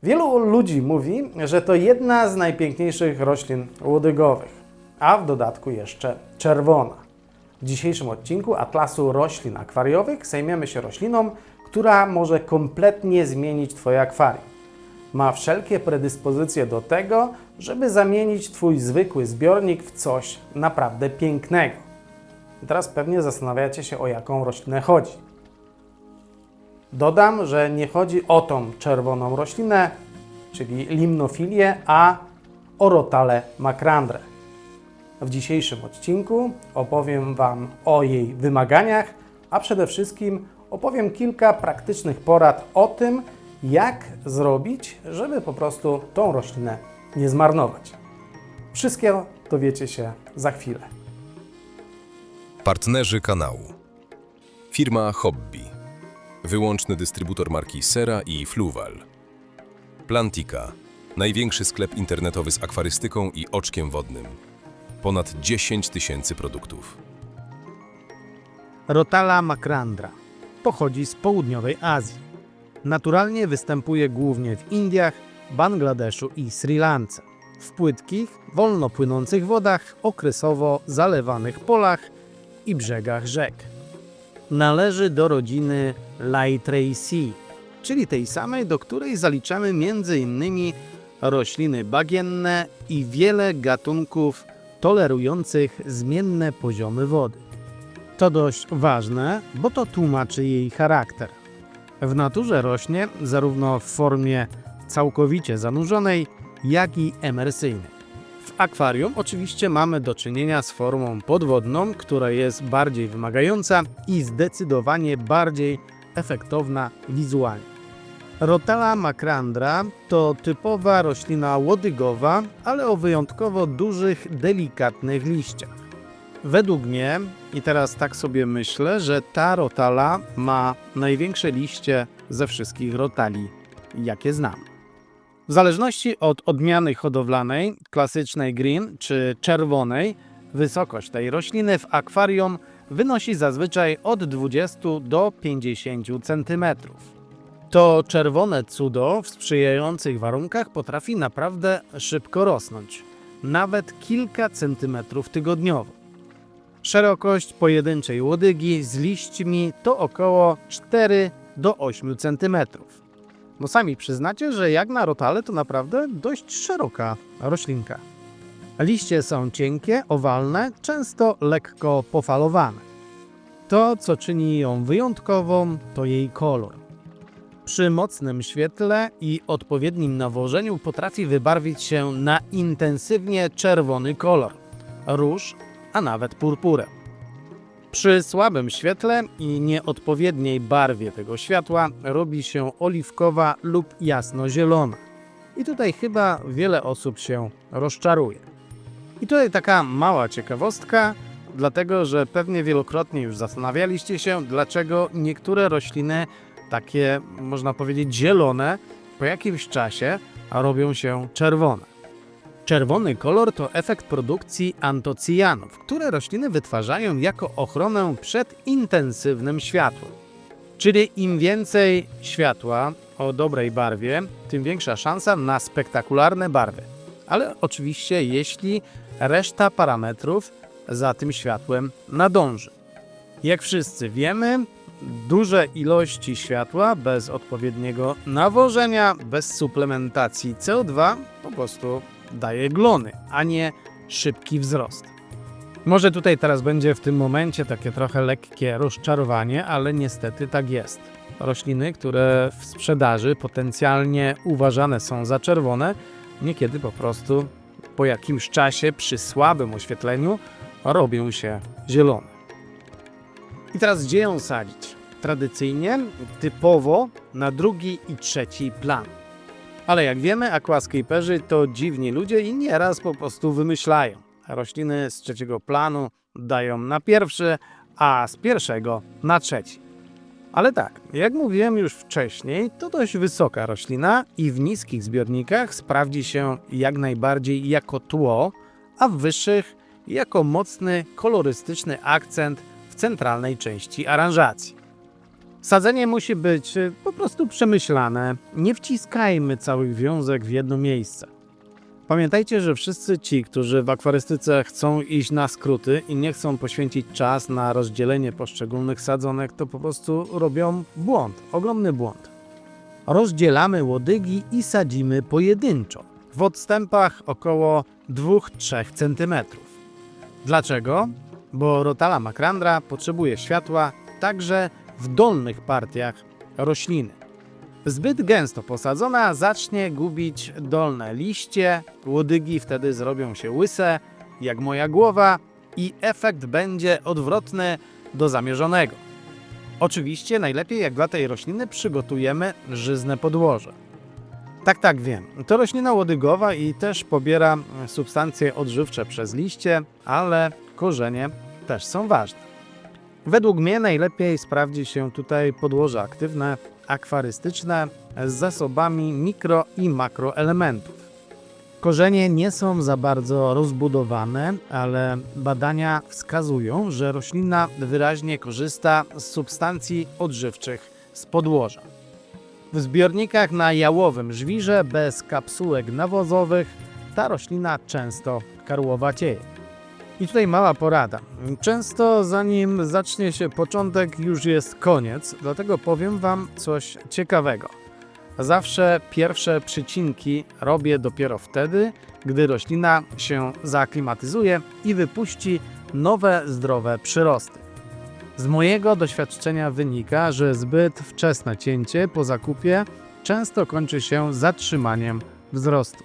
Wielu ludzi mówi, że to jedna z najpiękniejszych roślin łodygowych, a w dodatku jeszcze czerwona. W dzisiejszym odcinku Atlasu Roślin Akwariowych zajmiemy się rośliną, która może kompletnie zmienić Twoje akwarium. Ma wszelkie predyspozycje do tego, żeby zamienić Twój zwykły zbiornik w coś naprawdę pięknego. I teraz pewnie zastanawiacie się, o jaką roślinę chodzi. Dodam, że nie chodzi o tą czerwoną roślinę, czyli limnofilię, a o Rotale macrandrę. W dzisiejszym odcinku opowiem Wam o jej wymaganiach, a przede wszystkim opowiem kilka praktycznych porad o tym, jak zrobić, żeby po prostu tą roślinę nie zmarnować. Wszystkiego dowiecie się za chwilę. Partnerzy kanału. Firma Hobby. Wyłączny dystrybutor marki Sera i Fluval. Plantika. Największy sklep internetowy z akwarystyką i oczkiem wodnym. Ponad 10 000 produktów. Rotala macrandra pochodzi z południowej Azji. Naturalnie występuje głównie w Indiach, Bangladeszu i Sri Lance. W płytkich, wolno płynących wodach, okresowo zalewanych polach i brzegach rzek. Należy do rodziny Lythraceae, czyli tej samej, do której zaliczamy m.in. rośliny bagienne i wiele gatunków tolerujących zmienne poziomy wody. To dość ważne, bo to tłumaczy jej charakter. W naturze rośnie zarówno w formie całkowicie zanurzonej, jak i emersyjnej. W akwarium oczywiście mamy do czynienia z formą podwodną, która jest bardziej wymagająca i zdecydowanie bardziej efektowna wizualnie. Rotala macrandra to typowa roślina łodygowa, ale o wyjątkowo dużych, delikatnych liściach. Według mnie, i teraz tak sobie myślę, że ta rotala ma największe liście ze wszystkich rotali, jakie znam. W zależności od odmiany hodowlanej, klasycznej green czy czerwonej, wysokość tej rośliny w akwarium wynosi zazwyczaj od 20 do 50 cm. To czerwone cudo w sprzyjających warunkach potrafi naprawdę szybko rosnąć, nawet kilka centymetrów tygodniowo. Szerokość pojedynczej łodygi z liśćmi to około 4 do 8 cm. No sami przyznacie, że jak na rotale to naprawdę dość szeroka roślinka. Liście są cienkie, owalne, często lekko pofalowane. To, co czyni ją wyjątkową, to jej kolor. Przy mocnym świetle i odpowiednim nawożeniu potrafi wybarwić się na intensywnie czerwony kolor, róż, a nawet purpurę. Przy słabym świetle i nieodpowiedniej barwie tego światła robi się oliwkowa lub jasnozielona. I tutaj chyba wiele osób się rozczaruje. I tutaj taka mała ciekawostka, dlatego że pewnie wielokrotnie już zastanawialiście się, dlaczego niektóre rośliny, takie można powiedzieć zielone, po jakimś czasie robią się czerwone. Czerwony kolor to efekt produkcji antocyjanów, które rośliny wytwarzają jako ochronę przed intensywnym światłem. Czyli im więcej światła o dobrej barwie, tym większa szansa na spektakularne barwy. Ale oczywiście jeśli reszta parametrów za tym światłem nadąży. Jak wszyscy wiemy, duże ilości światła bez odpowiedniego nawożenia, bez suplementacji CO2 po prostu daje glony, a nie szybki wzrost. Może tutaj teraz będzie w tym momencie takie trochę lekkie rozczarowanie, ale niestety tak jest. Rośliny, które w sprzedaży potencjalnie uważane są za czerwone, niekiedy po prostu po jakimś czasie przy słabym oświetleniu robią się zielone. I teraz gdzie ją sadzić? Tradycyjnie, typowo na drugi i trzeci plan. Ale jak wiemy, aquascaperzy to dziwni ludzie i nieraz po prostu wymyślają. Rośliny z trzeciego planu dają na pierwszy, a z pierwszego na trzeci. Ale tak, jak mówiłem już wcześniej, to dość wysoka roślina i w niskich zbiornikach sprawdzi się jak najbardziej jako tło, a w wyższych jako mocny, kolorystyczny akcent w centralnej części aranżacji. Sadzenie musi być po prostu przemyślane. Nie wciskajmy całych wiązek w jedno miejsce. Pamiętajcie, że wszyscy ci, którzy w akwarystyce chcą iść na skróty i nie chcą poświęcić czas na rozdzielenie poszczególnych sadzonek, to po prostu robią błąd, ogromny błąd. Rozdzielamy łodygi i sadzimy pojedynczo, w odstępach około 2-3 cm. Dlaczego? Bo Rotala macrandra potrzebuje światła także w dolnych partiach rośliny. Zbyt gęsto posadzona zacznie gubić dolne liście, łodygi wtedy zrobią się łyse, jak moja głowa, i efekt będzie odwrotny do zamierzonego. Oczywiście najlepiej, jak dla tej rośliny przygotujemy żyzne podłoże. Tak, wiem. To roślina łodygowa i też pobiera substancje odżywcze przez liście, ale korzenie też są ważne. Według mnie najlepiej sprawdzi się tutaj podłoże aktywne, akwarystyczne, z zasobami mikro i makroelementów. Korzenie nie są za bardzo rozbudowane, ale badania wskazują, że roślina wyraźnie korzysta z substancji odżywczych z podłoża. W zbiornikach na jałowym żwirze bez kapsułek nawozowych ta roślina często karłowacieje. I tutaj mała porada. Często zanim zacznie się początek, już jest koniec, dlatego powiem Wam coś ciekawego. Zawsze pierwsze przycinki robię dopiero wtedy, gdy roślina się zaaklimatyzuje i wypuści nowe, zdrowe przyrosty. Z mojego doświadczenia wynika, że zbyt wczesne cięcie po zakupie często kończy się zatrzymaniem wzrostu.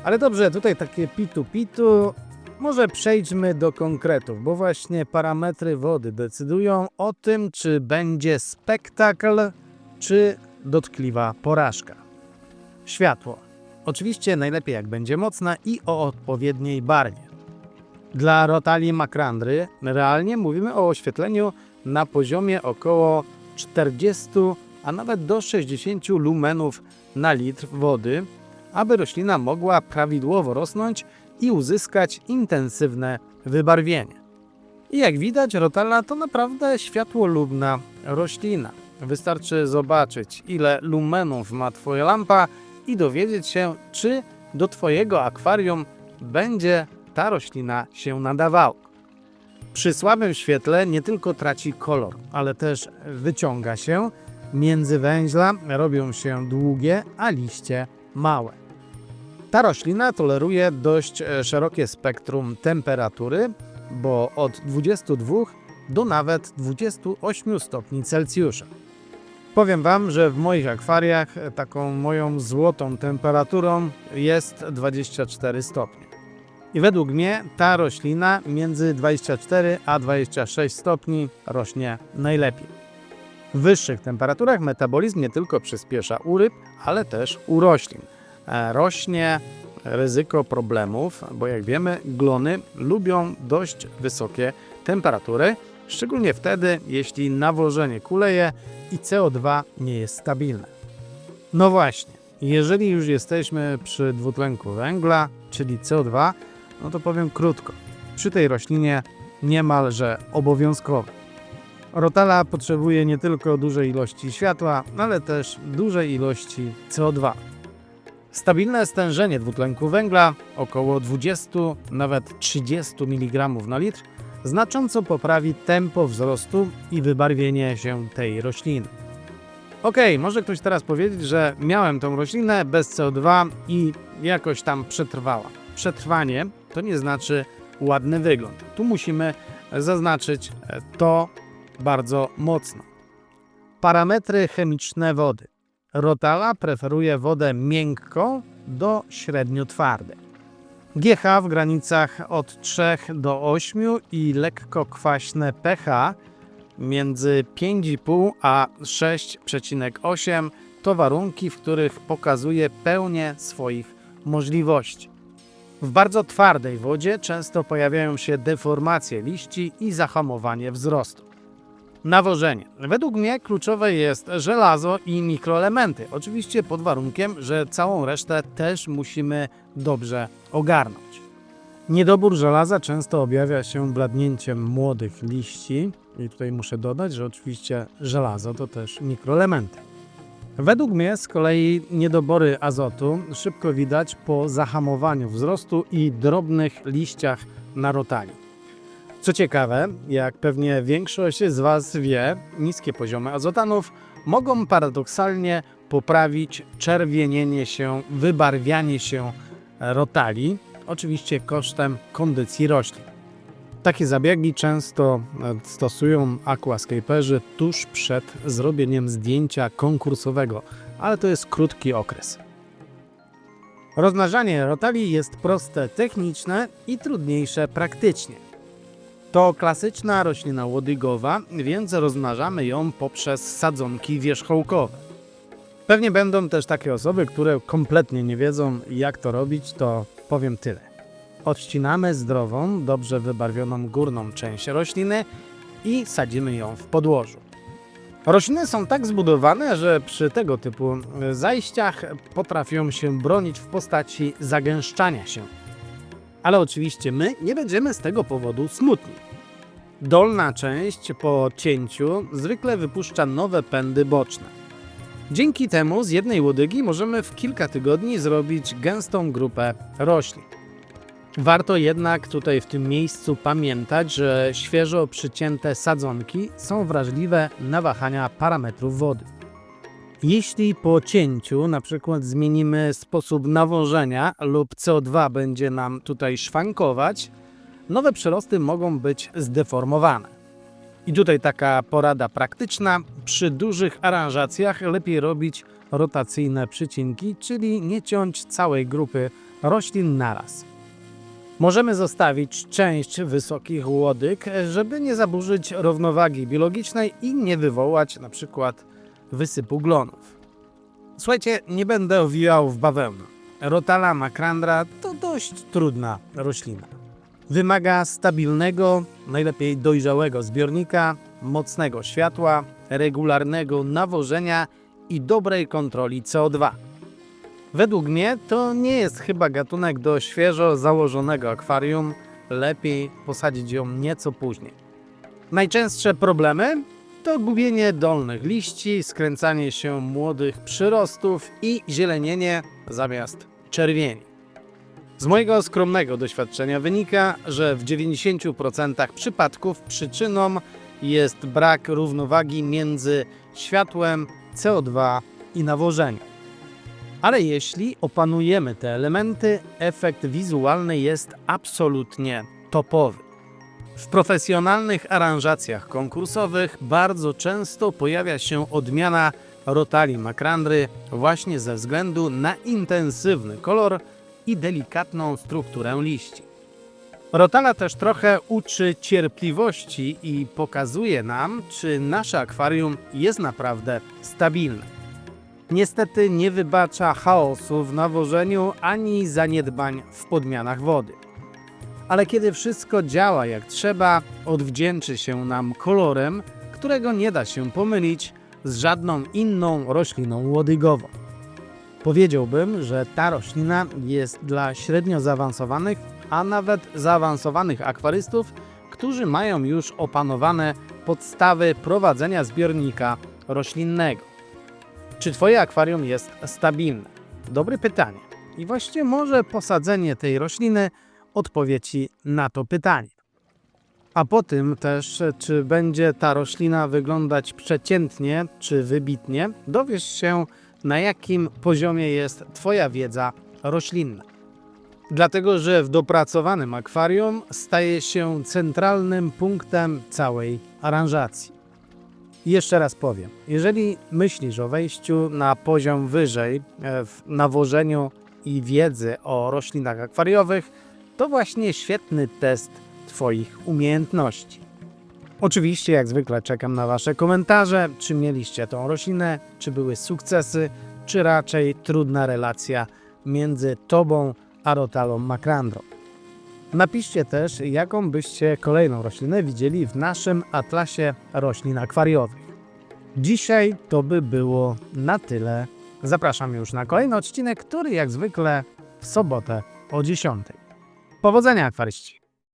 Ale dobrze, tutaj takie pitu. Może przejdźmy do konkretów, bo właśnie parametry wody decydują o tym, czy będzie spektakl, czy dotkliwa porażka. Światło. Oczywiście najlepiej jak będzie mocne i o odpowiedniej barwie. Dla Rotali macrandry realnie mówimy o oświetleniu na poziomie około 40, a nawet do 60 lumenów na litr wody, aby roślina mogła prawidłowo rosnąć i uzyskać intensywne wybarwienie. I jak widać, Rotala to naprawdę światłolubna roślina. Wystarczy zobaczyć, ile lumenów ma Twoja lampa i dowiedzieć się, czy do Twojego akwarium będzie ta roślina się nadawała. Przy słabym świetle nie tylko traci kolor, ale też wyciąga się, międzywęźla robią się długie, a liście małe. Ta roślina toleruje dość szerokie spektrum temperatury, bo od 22 do nawet 28 stopni Celsjusza. Powiem Wam, że w moich akwariach taką moją złotą temperaturą jest 24 stopnie. I według mnie ta roślina między 24 a 26 stopni rośnie najlepiej. W wyższych temperaturach metabolizm nie tylko przyspiesza u ryb, ale też u roślin. Rośnie ryzyko problemów, bo jak wiemy, glony lubią dość wysokie temperatury, szczególnie wtedy, jeśli nawożenie kuleje i CO2 nie jest stabilne. No właśnie, jeżeli już jesteśmy przy dwutlenku węgla, czyli CO2, no to powiem krótko. Przy tej roślinie niemalże obowiązkowo. Rotala potrzebuje nie tylko dużej ilości światła, ale też dużej ilości CO2. Stabilne stężenie dwutlenku węgla, około 20, nawet 30 mg na litr, znacząco poprawi tempo wzrostu i wybarwienie się tej rośliny. Może ktoś teraz powiedzieć, że miałem tą roślinę bez CO2 i jakoś tam przetrwała. Przetrwanie to nie znaczy ładny wygląd. Tu musimy zaznaczyć to bardzo mocno. Parametry chemiczne wody. Rotala preferuje wodę miękką do średnio twardej. GH w granicach od 3 do 8 i lekko kwaśne pH między 5,5 a 6,8 to warunki, w których pokazuje pełnię swoich możliwości. W bardzo twardej wodzie często pojawiają się deformacje liści i zahamowanie wzrostu. Nawożenie. Według mnie kluczowe jest żelazo i mikroelementy. Oczywiście pod warunkiem, że całą resztę też musimy dobrze ogarnąć. Niedobór żelaza często objawia się bladnięciem młodych liści, I tutaj muszę dodać, że oczywiście żelazo to też mikroelementy. Według mnie z kolei niedobory azotu szybko widać po zahamowaniu wzrostu i drobnych liściach na rotali. Co ciekawe, jak pewnie większość z Was wie, niskie poziomy azotanów mogą paradoksalnie poprawić czerwienienie się, wybarwianie się rotali, oczywiście kosztem kondycji roślin. Takie zabiegi często stosują aquascaperzy tuż przed zrobieniem zdjęcia konkursowego, ale to jest krótki okres. Rozmnażanie rotali jest proste techniczne i trudniejsze praktycznie. To klasyczna roślina łodygowa, więc rozmnażamy ją poprzez sadzonki wierzchołkowe. Pewnie będą też takie osoby, które kompletnie nie wiedzą, jak to robić, to powiem tyle. Odcinamy zdrową, dobrze wybarwioną górną część rośliny i sadzimy ją w podłożu. Rośliny są tak zbudowane, że przy tego typu zajściach potrafią się bronić w postaci zagęszczania się. Ale oczywiście my nie będziemy z tego powodu smutni. Dolna część po cięciu zwykle wypuszcza nowe pędy boczne. Dzięki temu z jednej łodygi możemy w kilka tygodni zrobić gęstą grupę roślin. Warto jednak tutaj w tym miejscu pamiętać, że świeżo przycięte sadzonki są wrażliwe na wahania parametrów wody. Jeśli po cięciu na przykład zmienimy sposób nawożenia lub CO2 będzie nam tutaj szwankować, nowe przyrosty mogą być zdeformowane. I tutaj taka porada praktyczna, przy dużych aranżacjach lepiej robić rotacyjne przycinki, czyli nie ciąć całej grupy roślin naraz. Możemy zostawić część wysokich łodyg, żeby nie zaburzyć równowagi biologicznej i nie wywołać na przykład wysypu glonów. Słuchajcie, nie będę owijał w bawełnę. Rotala macrandra to dość trudna roślina. Wymaga stabilnego, najlepiej dojrzałego zbiornika, mocnego światła, regularnego nawożenia i dobrej kontroli CO2. Według mnie to nie jest chyba gatunek do świeżo założonego akwarium, lepiej posadzić ją nieco później. Najczęstsze problemy to gubienie dolnych liści, skręcanie się młodych przyrostów i zielenienie zamiast czerwieni. Z mojego skromnego doświadczenia wynika, że w 90% przypadków przyczyną jest brak równowagi między światłem, CO2 i nawożeniem. Ale jeśli opanujemy te elementy, efekt wizualny jest absolutnie topowy. W profesjonalnych aranżacjach konkursowych bardzo często pojawia się odmiana rotali macrandry właśnie ze względu na intensywny kolor i delikatną strukturę liści. Rotala też trochę uczy cierpliwości i pokazuje nam, czy nasze akwarium jest naprawdę stabilne. Niestety nie wybacza chaosu w nawożeniu ani zaniedbań w podmianach wody. Ale kiedy wszystko działa jak trzeba, odwdzięczy się nam kolorem, którego nie da się pomylić z żadną inną rośliną łodygową. Powiedziałbym, że ta roślina jest dla średnio zaawansowanych, a nawet zaawansowanych akwarystów, którzy mają już opanowane podstawy prowadzenia zbiornika roślinnego. Czy Twoje akwarium jest stabilne? Dobre pytanie. I właściwie może posadzenie tej rośliny odpowie Ci na to pytanie. A po tym też, czy będzie ta roślina wyglądać przeciętnie czy wybitnie, dowiesz się, na jakim poziomie jest Twoja wiedza roślinna. Dlatego, że w dopracowanym akwarium staje się centralnym punktem całej aranżacji. I jeszcze raz powiem, jeżeli myślisz o wejściu na poziom wyżej w nawożeniu i wiedzy o roślinach akwariowych, to właśnie świetny test Twoich umiejętności. Oczywiście, jak zwykle, czekam na Wasze komentarze, czy mieliście tą roślinę, czy były sukcesy, czy raczej trudna relacja między Tobą a rotalą macrandrą. Napiszcie też, jaką byście kolejną roślinę widzieli w naszym atlasie roślin akwariowych. Dzisiaj to by było na tyle. Zapraszam już na kolejny odcinek, który jak zwykle w sobotę o 10:00. Powodzenia, akwaryści!